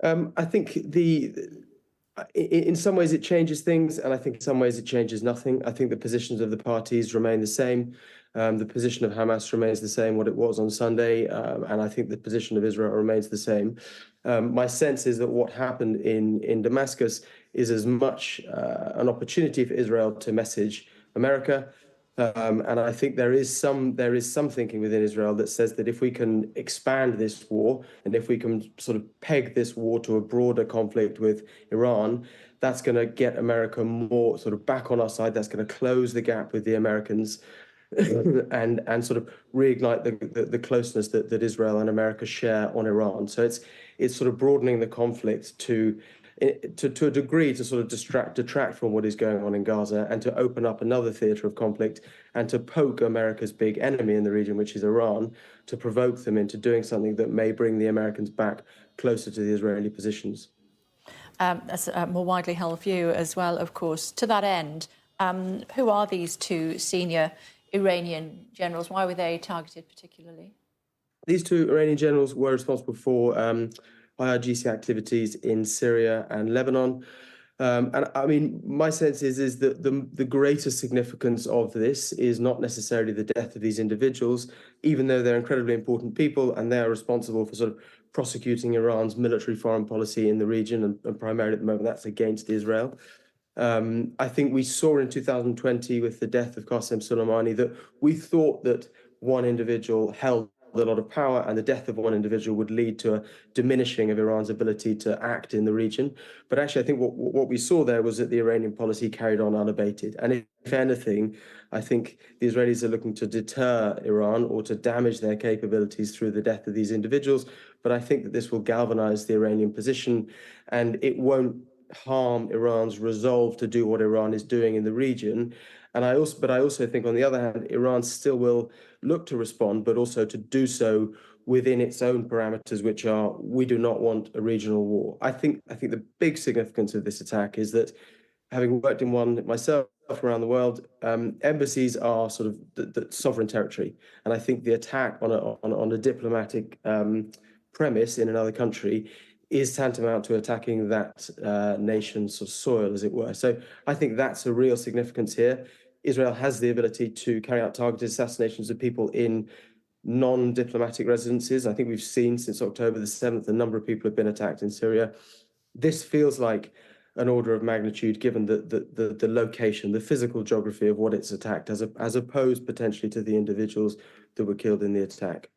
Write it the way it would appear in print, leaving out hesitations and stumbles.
I think in some ways it changes things, and I think in some ways it changes nothing. I think the positions of the parties remain the same. The position of Hamas remains the same, what it was on Sunday, and I think the position of Israel remains the same. My sense is that what happened in Damascus is as much an opportunity for Israel to message America. And I think there is some thinking within Israel that says that if we can expand this war and if we can sort of peg this war to a broader conflict with Iran, that's going to get America more sort of back on our side. That's going to close the gap with the Americans and sort of reignite the closeness that Israel and America share on Iran. So it's sort of broadening the conflict to a degree to sort of detract from what is going on in Gaza and to open up another theatre of conflict and to poke America's big enemy in the region, which is Iran, to provoke them into doing something that may bring the Americans back closer to the Israeli positions. That's a more widely held view as well, of course. To that end, who are these two senior Iranian generals? Why were they targeted particularly? These two Iranian generals were responsible for IRGC activities in Syria and Lebanon. And I mean, my sense is that the greater significance of this is not necessarily the death of these individuals, even though they're incredibly important people and they are responsible for sort of prosecuting Iran's military foreign policy in the region, and primarily at the moment that's against Israel. I think we saw in 2020 with the death of Qasem Soleimani that we thought that one individual held a lot of power, and the death of one individual would lead to a diminishing of Iran's ability to act in the region. But actually, I think what we saw there was that the Iranian policy carried on unabated. And if anything, I think the Israelis are looking to deter Iran or to damage their capabilities through the death of these individuals. But I think that this will galvanize the Iranian position, and it won't harm Iran's resolve to do what Iran is doing in the region. And I also think, on the other hand, Iran still will look to respond, but also to do so within its own parameters, which are, we do not want a regional war. I think the big significance of this attack is that, having worked in one myself around the world, embassies are sort of the sovereign territory, and I think the attack on a diplomatic premise in another country is tantamount to attacking that nation's sort of soil, as it were. So I think that's a real significance here. Israel has the ability to carry out targeted assassinations of people in non-diplomatic residences. I think we've seen since October the 7th, a number of people have been attacked in Syria. This feels like an order of magnitude, given the location, the physical geography of what it's attacked, as opposed potentially to the individuals that were killed in the attack.